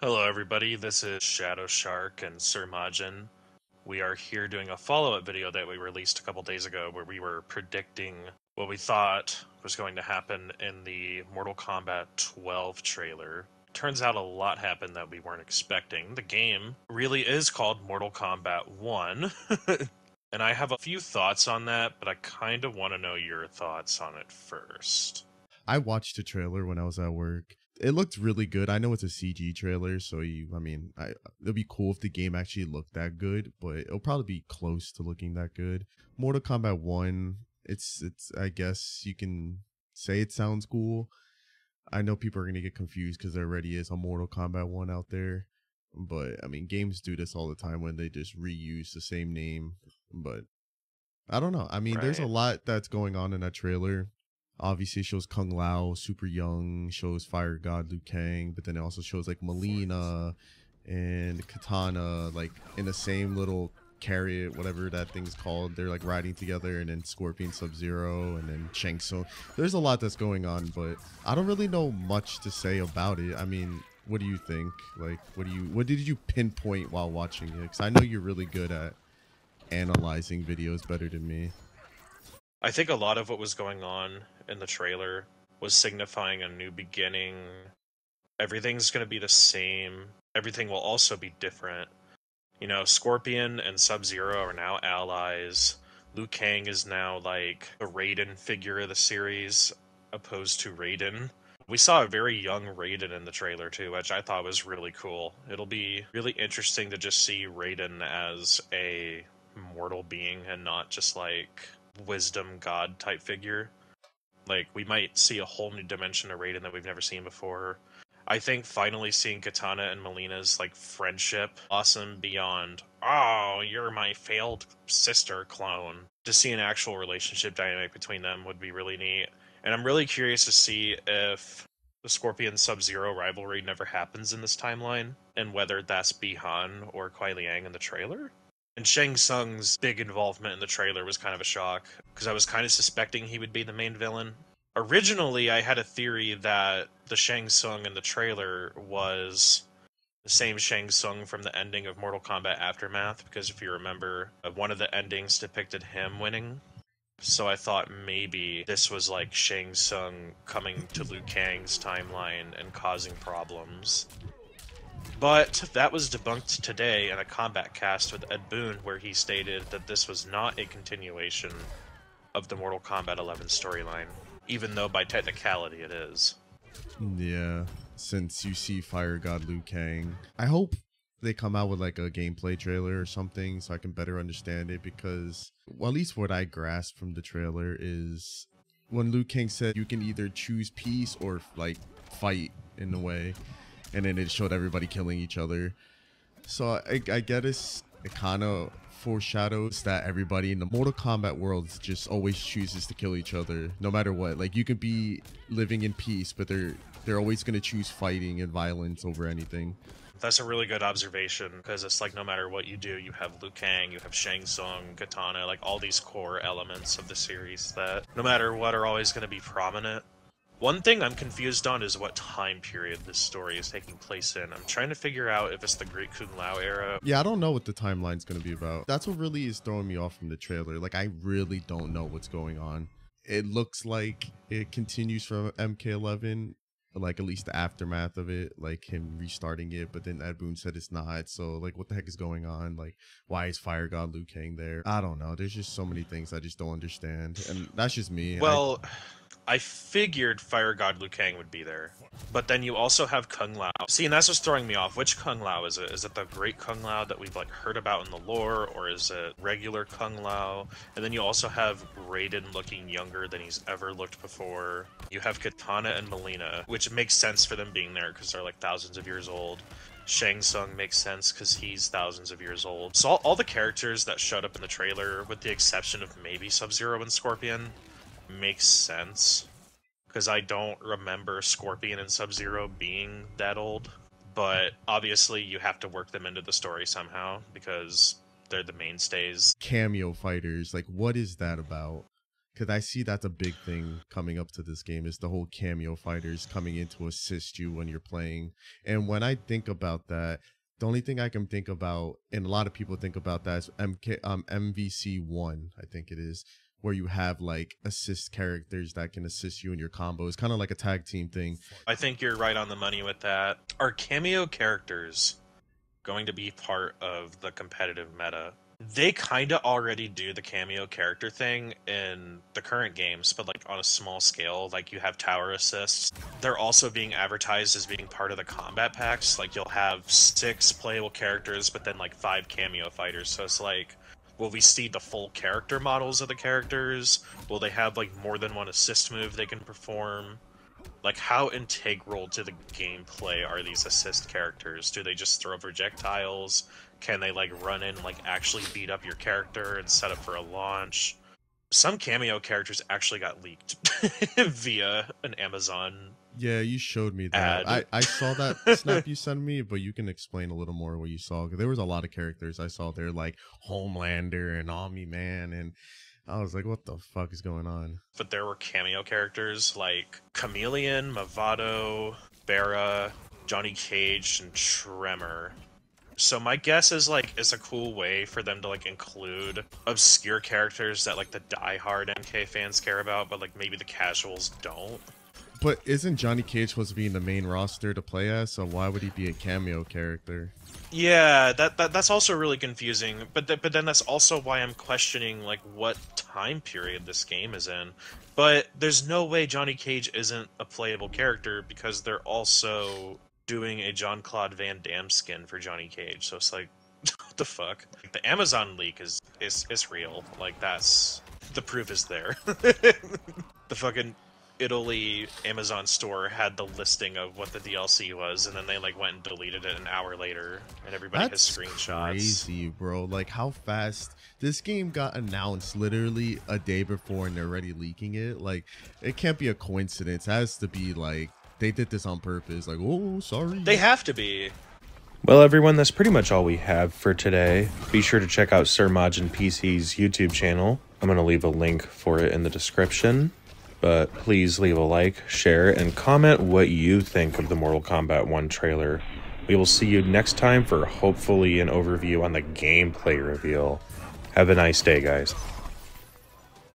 Hello, everybody. This is Shadow Shark and Sir Majin. We are here doing a follow-up video that we released a couple days ago where we were predicting what we thought was going to happen in the Mortal Kombat 12 trailer. Turns out a lot happened that we weren't expecting. The game really is called Mortal Kombat 1. And I have a few thoughts on that, but I kind of want to know your thoughts on it first. I watched the trailer when I was at work. It looked really good. I know it's a CG trailer, so it'd be cool if the game actually looked that good, but it'll probably be close to looking that good. Mortal Kombat 1, it's I guess you can say it sounds cool. I know people are going to get confused because there already is a Mortal Kombat 1 out there. But I mean, games do this all the time when they just reuse the same name. But I don't know. I mean, there's a Right. lot that's going on in that trailer. Obviously, it shows Kung Lao super young, shows Fire God Liu Kang, but then it also shows like Melina and Katana like in the same little chariot, whatever that thing's called. They're like riding together, and then Scorpion, Sub-Zero, and then Shang Tsung. There's a lot that's going on, but I don't really know much to say about it. I mean, what do you think? Like, what did you pinpoint while watching it? Because I know you're really good at analyzing videos better than me. I think a lot of what was going on in the trailer was signifying a new beginning. Everything's going to be the same. Everything will also be different. You know, Scorpion and Sub-Zero are now allies. Liu Kang is now like a Raiden figure of the series, opposed to Raiden. We saw a very young Raiden in the trailer too, which I thought was really cool. It'll be really interesting to just see Raiden as a mortal being and not just like wisdom god type figure. Like, we might see a whole new dimension of Raiden that we've never seen before. I think finally seeing Katana and Melina's like friendship blossom beyond, oh, you're my failed sister clone. To see an actual relationship dynamic between them would be really neat. And I'm really curious to see if the Scorpion Sub-Zero rivalry never happens in this timeline, and whether that's Bi-Han or Kuai Liang in the trailer. And Shang Tsung's big involvement in the trailer was kind of a shock, because I was kind of suspecting he would be the main villain. Originally, I had a theory that the Shang Tsung in the trailer was the same Shang Tsung from the ending of Mortal Kombat Aftermath, because if you remember, one of the endings depicted him winning. So I thought maybe this was like Shang Tsung coming to Liu Kang's timeline and causing problems. But that was debunked today in a Kombat cast with Ed Boon, where he stated that this was not a continuation of the Mortal Kombat 11 storyline, even though by technicality it is. Yeah, since you see Fire God Liu Kang, I hope they come out with like a gameplay trailer or something so I can better understand it, because well, at least what I grasped from the trailer is when Liu Kang said you can either choose peace or like fight in a way, and then it showed everybody killing each other. So I guess it kind of foreshadows that everybody in the Mortal Kombat world just always chooses to kill each other, no matter what. Like, you could be living in peace, but they're always gonna choose fighting and violence over anything. That's a really good observation, because it's like no matter what you do, you have Liu Kang, you have Shang Tsung, Katana, like all these core elements of the series that no matter what are always going to be prominent. One thing I'm confused on is what time period this story is taking place in. I'm trying to figure out if it's the Great Kung Lao era. Yeah, I don't know what the timeline's gonna be about. That's what really is throwing me off from the trailer. Like, I really don't know what's going on. It looks like it continues from MK11, like at least the aftermath of it, like him restarting it. But then Ed Boon said it's not. So like, what the heck is going on? Like, why is Fire God Liu Kang there? I don't know. There's just so many things I just don't understand, and that's just me. Well, I figured Fire God Liu Kang would be there. But then you also have Kung Lao. See, and that's what's throwing me off. Which Kung Lao is it? Is it the Great Kung Lao that we've like heard about in the lore, or is it regular Kung Lao? And then you also have Raiden looking younger than he's ever looked before. You have Katana and Melina, which makes sense for them being there because they're like thousands of years old. Shang Tsung makes sense because he's thousands of years old. So all the characters that showed up in the trailer, with the exception of maybe Sub-Zero and Scorpion, makes sense, because I don't remember Scorpion and Sub-Zero being that old. But obviously you have to work them into the story somehow, because they're the mainstays. Cameo fighters, like, what is that about? Because I see that's a big thing coming up to this game is the whole cameo fighters coming in to assist you when you're playing. And when I think about that, the only thing I can think about, and a lot of people think about that, is MVC1, I think it is, where you have like assist characters that can assist you in your combos, kind of like a tag team thing. I think you're right on the money with that. Are cameo characters going to be part of the competitive meta? They kind of already do the cameo character thing in the current games, but like on a small scale. Like you have tower assists. They're also being advertised as being part of the combat packs. Like you'll have 6 playable characters, but then like 5 cameo fighters. So it's like, will we see the full character models of the characters? Will they have like more than one assist move they can perform? Like, how integral to the gameplay are these assist characters? Do they just throw projectiles? Can they, like, run in and, like, actually beat up your character and set up for a launch? Some cameo characters actually got leaked via an Amazon. Yeah, you showed me that. I saw that snap you sent me, but you can explain a little more what you saw. Because there was a lot of characters I saw there, like Homelander and Omni-Man, and I was like, what the fuck is going on? But there were cameo characters like Chameleon, Movado, Barra, Johnny Cage, and Tremor. So my guess is like it's a cool way for them to like include obscure characters that like the diehard MK fans care about, but like maybe the casuals don't. But isn't Johnny Cage supposed to be in the main roster to play as? So why would he be a cameo character? Yeah, that's also really confusing. But then that's also why I'm questioning like what time period this game is in. But there's no way Johnny Cage isn't a playable character because they're also doing a Jean-Claude Van Damme skin for Johnny Cage. So it's like, what the fuck? The Amazon leak is real. Like that's the proof is there. The fucking Italy Amazon store had the listing of what the DLC was, and then they like went and deleted it an hour later, and everybody has screenshots. Crazy, bro. Like how fast this game got announced literally a day before and they're already leaking it. Like it can't be a coincidence. It has to be like they did this on purpose. Like, oh, sorry. They have to be. Well, everyone, that's pretty much all we have for today. Be sure to check out Sir Majin PC's YouTube channel. I'm going to leave a link for it in the description. But please leave a like, share, and comment what you think of the Mortal Kombat 1 trailer. We will see you next time for hopefully an overview on the gameplay reveal. Have a nice day, guys.